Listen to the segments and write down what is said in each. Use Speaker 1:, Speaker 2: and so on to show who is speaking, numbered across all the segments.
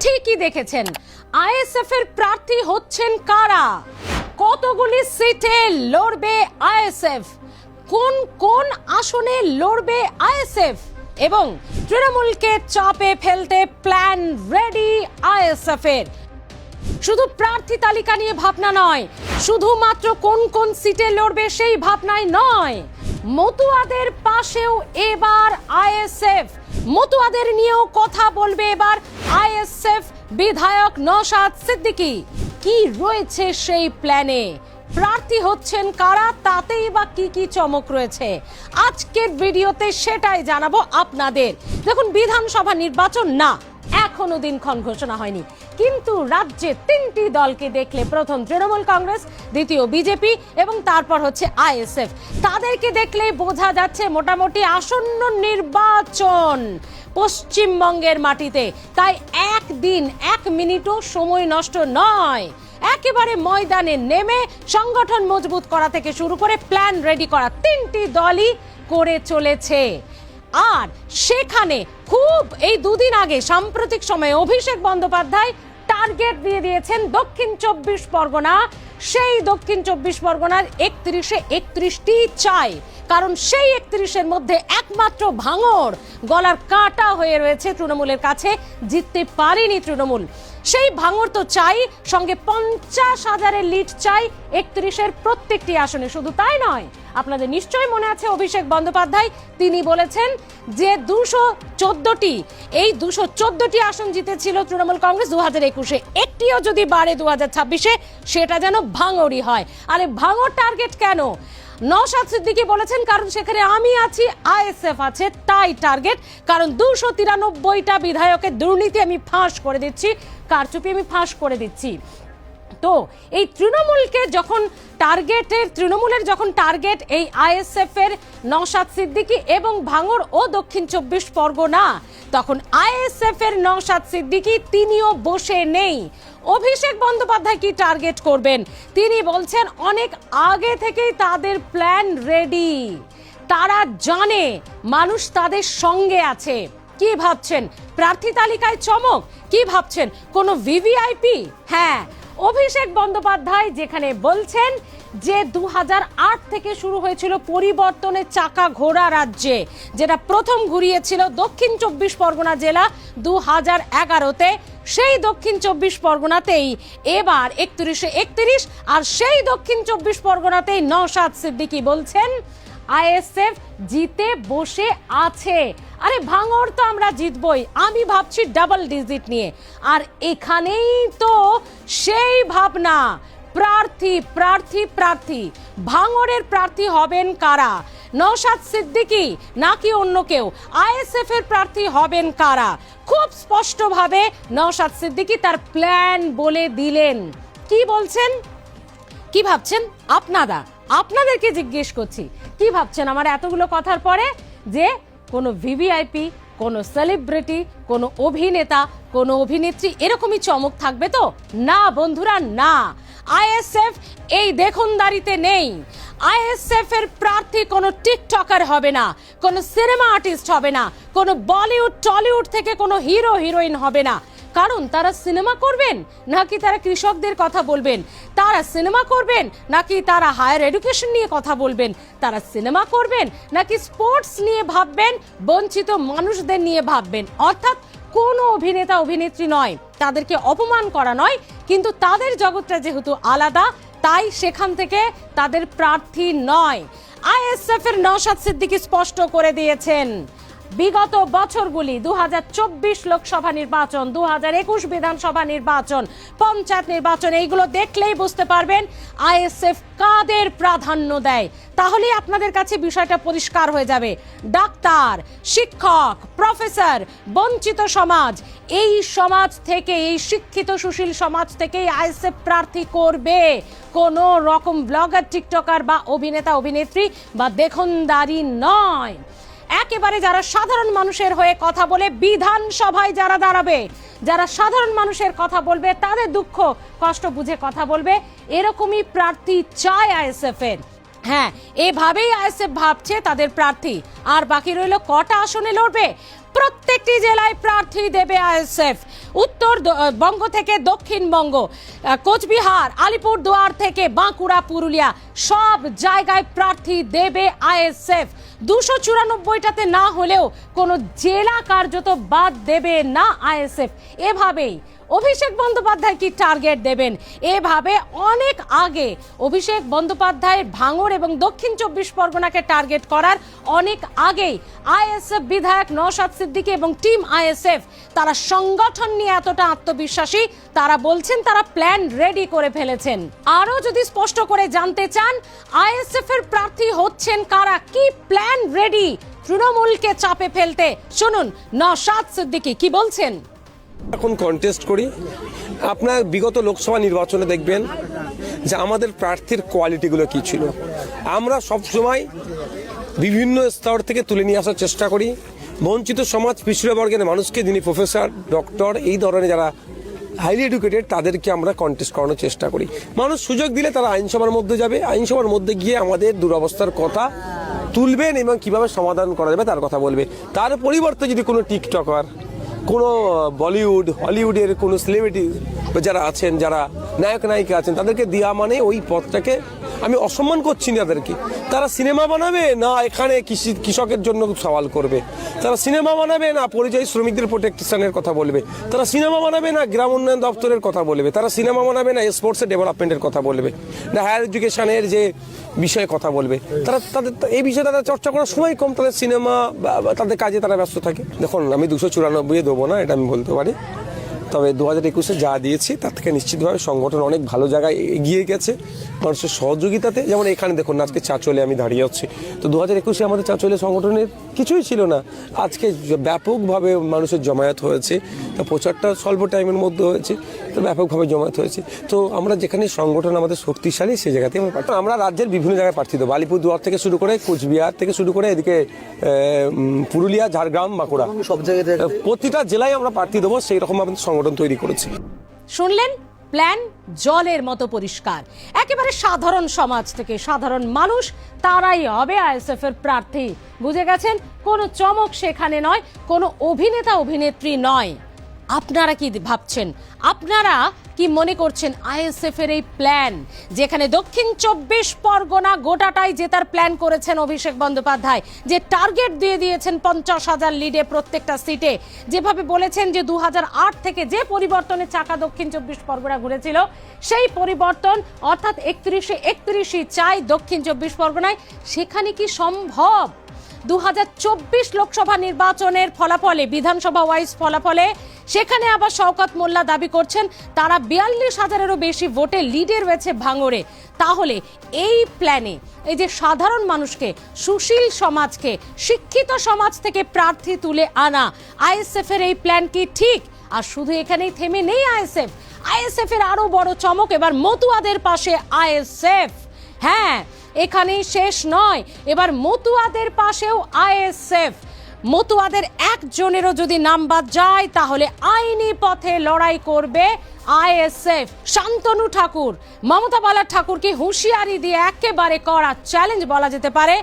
Speaker 1: ঠিকই দেখেছেন, আইএসএফ এর প্রার্থী হচ্ছেন কারা, কতগুলি সিটে লড়বে আইএসএফ, কোন কোন আসনে লড়বে আইএসএফ এবং তৃণমূলকে চাপে ফেলতে প্ল্যান রেডি আইএসএফ এর। শুধু প্রার্থী তালিকা নিয়ে ভাবনা নয়, শুধুমাত্র কোন কোন সিটে লড়বে সেই ভাবনায় নয়, মতুয়াদের পাশেও এবার আইএসএফ, মতুয়াদের নিয়েও কথা বলবে এবার আইএসএফ বিধায়ক নওশাদ সিদ্দিকী। কি রয়েছে সেই প্ল্যানে, প্রার্থী হচ্ছেন কারা, তাতেই বা কি কি চমক রয়েছে, আজকের ভিডিওতে সেটাই জানাবো আপনাদের। দেখুন, বিধানসভা নির্বাচন না, এখনো দিনক্ষণ ঘোষণা হয়নি, কিন্তু রাজ্যে তিনটি দলকে দেখলে, প্রথম তৃণমূল কংগ্রেস, দ্বিতীয় বিজেপি এবং তারপর হচ্ছে আইএসএফ, তাদেরকে দেখলে বোঝা যাচ্ছে মোটামুটি আসন্ন নির্বাচন পশ্চিমবঙ্গের মাটিতে। তাই একদিন এক মিনিটও সময় নষ্ট নয়, একেবারে ময়দানে নেমে সংগঠন মজবুত করা থেকে শুরু করে প্ল্যান রেডি করা তিনটি দলই করে চলেছে। আর সেখানে খুব এই দুদিন আগে সাম্প্রতিক সময়ে অভিষেক বন্দ্যোপাধ্যায় টার্গেট দিয়ে দিয়েছেন দক্ষিণ 24 পরগনা, সেই দক্ষিণ 24 পরগনার 31টি চাই, কারণ সেই 31-এর মধ্যে একমাত্র ভাঙড় গলার কাঁটা হয়ে রয়েছে তৃণমূলের কাছে, জিততে পারেনি তৃণমূল। সেই ভাঙড় তো চাই, সঙ্গে 50,000-এর লিড চাই 31-এর প্রত্যেকটি আসনে। শুধু তাই নয়, আপনাদের নিশ্চয়ই মনে আছে অভিষেক বন্দ্যোপাধ্যায় তিনি বলেছেন যে 214টি, এই 214টি আসন জিতেছিল তৃণমূল কংগ্রেস 2021-এ, একটিও যদি বাড়ে 2026-এ সেটা যেন ভাঙড়ই হয়। আরে ভাঙড় টার্গেট কেন? নওশাদ সিদ্দিকী বলেছেন কারণ সেখানে আমি আছি, আইএসএফ আছে, তাই টার্গেট। কারণ 293টা বিধায়কের দুর্নীতি আমি ফাঁস করে দিচ্ছি, কারচুপি আমি ফাঁস করে দিচ্ছি। তো এই তৃণমূলকে যখন তৃণমূলের যখন টার্গেট এই আইএসএফ এর নওশাদ সিদ্দিকী এবং ভাঙড় ও দক্ষিণ 24 পরগনা, তখন আইএসএফ এর নওশাদ সিদ্দিকী তিনিও বসে নেই। অভিষেক বন্দ্যোপাধ্যায় কি টার্গেট করবেন? তিনি বলছেন অনেক আগে থেকেই তাদের প্ল্যান রেডি, তারা জানে মানুষ তাদের সঙ্গে আছে। কি ভাবছেন, প্রার্থী তালিকায় চমক? কি ভাবছেন, কোনো ভিভিআইপি? হ্যাঁ, অভিষেক বন্দ্যোপাধ্যায় যেখানে বলছেন যে 2008 থেকে শুরু হয়েছিল পরিবর্তনের চাকা ঘোড়া রাজ্যে, যেটা প্রথম ঘুরিয়েছিল দক্ষিণ 24 পরগনা জেলা 2011-তে, সেই দক্ষিণ 24 পরগনাতেই এবার 31 আর সেই দক্ষিণ 24 পরগনাতেই নওশাদ সিদ্দিকী বলছেন আইএসএফ জিতে বসে আছে। আরে ভাঙড় তো আমরা জিতবই, আমি ভাবছি ডাবল ডিজিট নিয়ে। আর এখানেই তো সেই ভাবনা, প্রার্থী প্রার্থী প্রার্থী, ভাঙড়ের প্রার্থী হবেন কারা, নওশাদ সিদ্দিকী নাকি অন্য কেউ, আইএসএফ এর প্রার্থী হবেন কারা? খুব স্পষ্টভাবে নওশাদ সিদ্দিকী তার প্ল্যান বলে দিলেন। কি বলছেন, কি ভাবছেন আপনাদেরকে জিজ্ঞেস করছি, কি ভাবছেন আমার এতগুলো কথার পরে? যে কোনো ভিভিআইপি, কোনো সেলিব্রিটি, কোনো অভিনেতা, কোনো অভিনেত্রী এরকমই চমক থাকবে তো? না বন্ধুরা, না। আইএসএফ এই দেখুনদারিতে নেই। আইএসএফ এর প্রার্থী কোনো টিকটকার হবে না, কোনো সিনেমা আর্টিস্ট হবে না, কোনো বলিউড টলিউড থেকে কোনো হিরো হিরোইন হবে না। কারণ তারা সিনেমা করবেন নাকি তারা কৃষকদের কথা বলবেন, তারা সিনেমা করবেন নাকি তারা হায়ার এডুকেশন নিয়ে কথা বলবেন, তারা সিনেমা করবেন নাকি স্পোর্টস নিয়ে ভাববেন, বঞ্চিত মানুষদের নিয়ে ভাববেন। অর্থাৎ কোনো অভিনেতা অভিনেত্রী নয়, তাদেরকে অপমান করা নয়, কিন্তু তাদের জগৎটা যেহেতু আলাদা, তাই সেখান থেকে তাদের প্রার্থী নয়। আইএসএফ এর নওশাদ সিদ্দিকী স্পষ্ট করে দিয়েছেন বিগত বছরগুলি 2024 লোকসভা নির্বাচন, 2021 বিধানসভা নির্বাচন, পঞ্চায়েত নির্বাচন, এইগুলো দেখলেই বুঝতে পারবেন আইএসএফ কাদের প্রাধান্য দেয়। তাহলেই আপনাদের কাছে বিষয়টা পরিষ্কার হয়ে যাবে। ডাক্তার, শিক্ষক, প্রফেসর, বঞ্চিত সমাজ, এই সমাজ থেকে, এই শিক্ষিত সুশীল সমাজ থেকেই আইএসএফ প্রার্থী করবে, কোনো রকম ব্লগার, টিকটকার বা অভিনেতা অভিনেত্রী বা দেখনদারি নয়। একেবারে যারা সাধারণ মানুষের হয়ে কথা বলে, বিধানসভায় যারা দাঁড়াবে, যারা সাধারণ মানুষের কথা বলবে, তাদের দুঃখ কষ্ট বুঝে কথা বলবে, এরকমই প্রার্থী চায় আইএসএফ এর। হ্যাঁ, এভাবেই আইএসএফ ভাবছে তাদের প্রার্থী। আর বাকি রইল কটা আসনে লড়বে, প্রত্যেকটি জেলায় প্রার্থী দেবে আইএসএফ। উত্তরবঙ্গ থেকে দক্ষিণবঙ্গ, কোচবিহার, আলিপুরদুয়ার থেকে বাঁকুড়া, পুরুলিয়া সব জায়গায় প্রার্থী দেবে আইএসএফ। 294টাতে না হলেও কোনো জেলা কার্যত বাদ দেবে না আইএসএফ। এভাবেই অভিষেক বন্দ্যোপাধ্যায় কি টার্গেট দেবেন? এভাবে অনেক আগে অভিষেক বন্দ্যোপাধ্যায়ের ভাঙড় এবং দক্ষিণ 24 পরগনাকে টার্গেট করার অনেক আগেই আইএসএফ বিধায়ক নওশাদ সিদ্দিকী এবং টিম আইএসএফ তারা সংগঠন নিয়ে এতটা আত্মবিশ্বাসী, তারা বলছেন তারা প্ল্যান রেডি করে ফেলেছেন। আরো যদি স্পষ্ট করে জানতে চান আইএসএফ এর প্রার্থী হচ্ছেন কারা, কি প্ল্যান রেডি তৃণমূলকে চাপে ফেলতে, শুনুন নওশাদ সিদ্দিকী কি বলছেন।
Speaker 2: এখন কন্টেস্ট করি, আপনার বিগত লোকসভা নির্বাচনে দেখবেন যে আমাদের প্রার্থীর কোয়ালিটিগুলো কি ছিল। আমরা সবসময় বিভিন্ন স্তর থেকে তুলে নিয়ে আসার চেষ্টা করি বঞ্চিত সমাজ, পিছড়ে বর্গের মানুষকে, যিনি প্রফেসর, ডক্টর, এই ধরনের যারা হাইলি এডুকেটেড তাদেরকে আমরা কন্টেস্ট করানোর চেষ্টা করি। মানুষ সুযোগ দিলে তারা আইনসভার মধ্যে যাবে, আইনসভার মধ্যে গিয়ে আমাদের দুরবস্থার কথা তুলবেন এবং কিভাবে সমাধান করা যাবে তার কথা বলবে। তার পরিবর্তে যদি কোনো টিকটকার, কোনো বলিউড, হলিউডের কোনো সেলিব্রিটি যারা আছেন, যারা নায়ক নায়িকা আছেন, তাদেরকে দেওয়া মানে ওই পথটাকে আমি অসম্মান করছি না তাদেরকে। তারা সিনেমা বানাবে না এখানে কৃষকের জন্য সওয়াল করবে, তারা সিনেমা বানাবে না পরিযায়ী শ্রমিকদের প্রোটেকশনের কথা বলবে, তারা সিনেমা বানাবে না গ্রাম উন্নয়ন দপ্তরের কথা বলবে, তারা সিনেমা বানাবে না স্পোর্টসের ডেভেলপমেন্টের কথা বলবে, না হায়ার এডুকেশনের যে বিষয়ে কথা বলবে। তারা তাদের এই বিষয়ে তারা চর্চা করার সময় কম, তাদের সিনেমা তাদের কাজে তারা ব্যস্ত থাকে। দেখুন, আমি 294 দেবো না, এটা আমি বলতে পারি, তবে 2021-এ যা দিয়েছি তার থেকে নিশ্চিতভাবে সংগঠন অনেক ভালো জায়গায় এগিয়ে গেছে মানুষের সহযোগিতাতে। যেমন এখানে দেখুন, আজকে চাঁচলে আমি দাঁড়িয়ে আছি, তো 2021-এ আমাদের চাঁচলে সংগঠনের কিছুই ছিল না, আজকে ব্যাপকভাবে মানুষের জমায়েত হয়েছে। তো প্রচারটা স্বল্প টাইমের মধ্যে হয়েছে, তো ব্যাপকভাবে জমায়েত হয়েছে। তো আমরা যেখানে সংগঠন আমাদের শক্তিশালী সেই জায়গাতে আমরা রাজ্যের বিভিন্ন জায়গায় প্রার্থী দেবো, আলিপুরদুয়ার থেকে শুরু করে, কোচবিহার থেকে শুরু করে, এদিকে পুরুলিয়া, ঝাড়গ্রাম, বাঁকুড়া, সব জায়গায় প্রতিটা জেলায় আমরা প্রার্থী দেবো। সেই রকম আমাদের সংগঠন তৈরি করেছি।
Speaker 1: শুনলেন, প্ল্যান জলের মতো পরিষ্কার, একেবারে সাধারণ সমাজ থেকে সাধারণ মানুষ তারাই হবে আইএসএফ এর প্রার্থী। বুঝে গেছেন, কোনো চমক সেখানে নয়, কোনো অভিনেতা অভিনেত্রী নয়। আপনারা কি ভাবছেন, আপনারা কি মনে করছেন আইএসএফ এর এই প্ল্যান, যেখানে দক্ষিণ 24 পরগনা গোটাটাই জেতার প্ল্যান করেছেন অভিষেক বন্দ্যোপাধ্যায়, যে টার্গেট দিয়ে দিয়েছেন 50,000 লিডে প্রত্যেকটা সিটে, যেভাবে বলেছেন যে 2008 থেকে যে পরিবর্তনের চাকা দক্ষিণ 24 পরগনা ঘুরেছিল, সেই পরিবর্তন অর্থাৎ 31-31 চাই দক্ষিণ 24 পরগনায়, সেখানে কি সম্ভব? 2024 লোকসভা নির্বাচনের ফলাফলে, বিধানসভা ওয়াইজ ফলাফলে, সেখানে আবার শওকত মোল্লা দাবি করছেন তারা 42,000-এরও বেশি ভোটে লিডে রয়েছে ভাঙড়ে। তাহলে এই প্ল্যানে এই যে সাধারণ মানুষকে, সুশীল সমাজকে, শিক্ষিত সমাজ থেকে প্রার্থী তুলে আনা আইএসএফ এর এই প্ল্যান কি ঠিক? আর শুধু এখানেই থেমে নেই আইএসএফ, আইএসএফ এর আরো বড় চমক, এবার মতুয়াদের পাশে আইএসএফ। হ্যাঁ, এখানেই শেষ নয়, এবার মতুয়াদের পাশেও আইএসএফ। মতুয়াদের একজনেরও যদি নাম বাদ যায় তাহলে আইনি পথে লড়াই করবে আইএসএফ। শান্তনু ঠাকুর, মমতা বালা ঠাকুরকে হুঁশিয়ারি দিয়ে একেবারে কড়া চ্যালেঞ্জ বলা যেতে পারে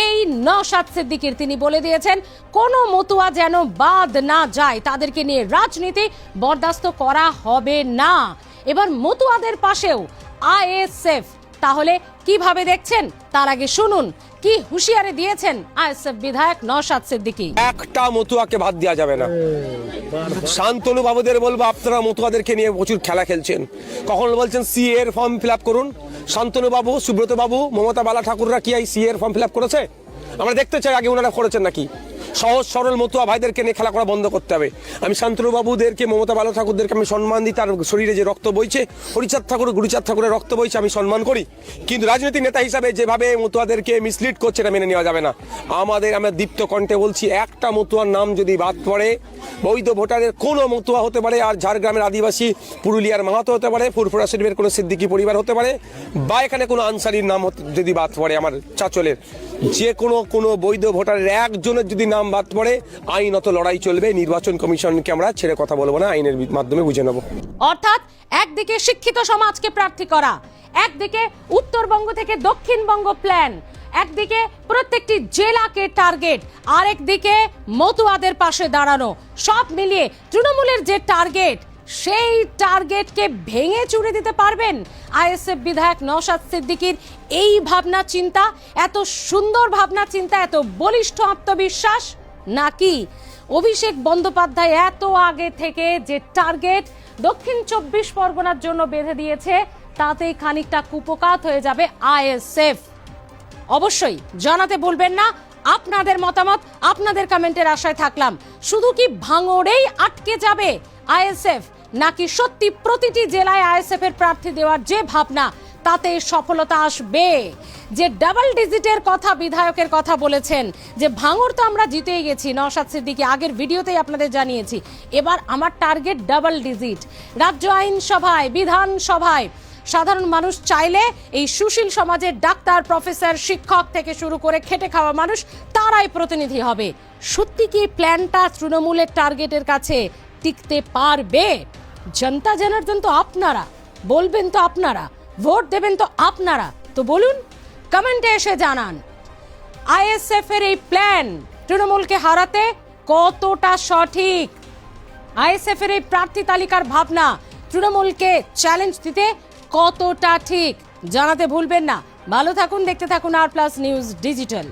Speaker 1: এই নওশাদ সিদ্দিকীর। তিনি বলে দিয়েছেন কোনো মতুয়া যেন বাদ না যায়, তাদেরকে নিয়ে রাজনীতি বরদাস্ত করা হবে না। এবার মতুয়াদের পাশেও আইএসএফ, তাহলে কিভাবে দেখছেন তার আগে শুনুন কি হুঁশিয়ারি দিয়েছেন আইএসএফ বিধায়ক নওশাদ সিদ্দিকী।
Speaker 2: একটা মতুয়াকে বাদ দেওয়া যাবে না। শান্তনু বাবুদের বলবো, আপনারা মতুয়াদেরকে নিয়ে প্রচুর খেলা খেলছেন। কখন বলছেন সিএ এর ফর্ম ফিল আপ করুন, শান্তনু বাবু, সুব্রত বাবু, মমতা বালা ঠাকুররা কি এই সিএ এর ফর্ম ফিল আপ করেছে? আমরা দেখতে চাই আগে ওনারা করেছেন নাকি। সহজ সরল মতুয়া ভাইদেরকে নিয়ে খেলা করা বন্ধ করতে হবে। আমি শান্তনু বাবুদেরকে, মমতা বালা ঠাকুরদেরকে আমি সম্মান দিই, তার শরীরে যে রক্ত বইছে, হরিচাঁদ ঠাকুর, গুরুচাঁদ ঠাকুরের রক্ত বইছে, আমি সম্মান করি। কিন্তু রাজনৈতিক নেতা হিসাবে যেভাবে মতুয়াদেরকে মিসলিড করছে, এটা মেনে নেওয়া যাবে না। আমরা দীপ্ত কণ্ঠে বলছি, একটা মতুয়ার নাম যদি বাদ পড়ে, বৈধ ভোটারের কোনো মতুয়া হতে পারে, আর ঝাড়গ্রামের আদিবাসী, পুরুলিয়ার মাহাতো হতে পারে, ফুরফুরা শরীফের কোনো সিদ্দিকী পরিবার হতে পারে, বা এখানে কোনো আনসারির নাম যদি বাদ পড়ে, আমার চাচলের যে কোনো বৈধ ভোটারের একজনের যদি নাম বাদ পড়ে, আইনত লড়াই চলবে। নির্বাচন কমিশনকে আমরা ছেড়ে কথা বলবো না, আইনের মাধ্যমে বুঝে নেব।
Speaker 1: অর্থাৎ একদিকে শিক্ষিত সমাজকে প্রার্থী করা, একদিকে উত্তরবঙ্গ থেকে দক্ষিণবঙ্গ প্ল্যান, একদিকে প্রত্যেকটি জেলাকে টার্গেট, আরেকদিকে মতুয়াদের পাশে দাঁড়ানো, সব মিলিয়ে তৃণমূলের যে টার্গেট সেই টার্গেটকে ভেঙে চুরে দিতে পারবেন আইএসএফ বিধায়ক নওশাদ সিদ্দিকীর এই ভাবনা চিন্তা, এত সুন্দর ভাবনা চিন্তা, এত বলিষ্ঠ আত্মবিশ্বাস, নাকি অভিষেক বন্দ্যোপাধ্যায় এত আগে থেকে যে টার্গেট দক্ষিণ 24 পরগনার জন্য বেঁধে দিয়েছে তাতেই খানিকটা কুপোকাত হয়ে যাবে আইএসএফ? অবশ্যই জানাতে ভুলবেন না আপনাদের মতামত, আপনাদের কমেন্টের আশায় থাকলাম। শুধু কি ভাঙড়েই আটকে যাবে আইএসএফ, নাকি সত্যি প্রতিটি জেলায় আইএসএফ এর প্রার্থী দেওয়ার যে ভাবনা তাতে সফলতা আসবে? যে ডাবল ডিজিটের কথা বিধায়কের কথা বলেছেন, যে ভাঙড় তো আমরা জিতেই গেছি, নওশাদ সিদ্দিকী আগের ভিডিওতেই আপনাদের জানিয়েছি, এবার আমার টার্গেট ডাবল ডিজিট। রাজ্য আইনসভায়, বিধানসভায় সাধারণ মানুষ চাইলে এই সুশীল সমাজের ডাক্তার, প্রফেসর, শিক্ষক থেকে শুরু করে খেটে খাওয়া মানুষ তারাই প্রতিনিধি হবে। সত্যি কি প্ল্যানটা তৃণমূলের টার্গেটের কাছে টিকতে পারবে? জনতা জনার্দন তো আপনারা, বলবেন তো আপনারা, ভোট দেবেন তো আপনারা, তো বলুন, কমেন্টে এসে জানান আইএসএফ এর এই প্ল্যান তৃণমূলকে হারাতে কতটা সঠিক? আইএসএফ এর এই প্রার্থী তালিকার ভাবনা তৃণমূলকে চ্যালেঞ্জ দিতে কতটা ঠিক? জানাতে ভুলবেন না। ভালো থাকুন, দেখতে থাকুন আর প্লাস নিউজ ডিজিটাল।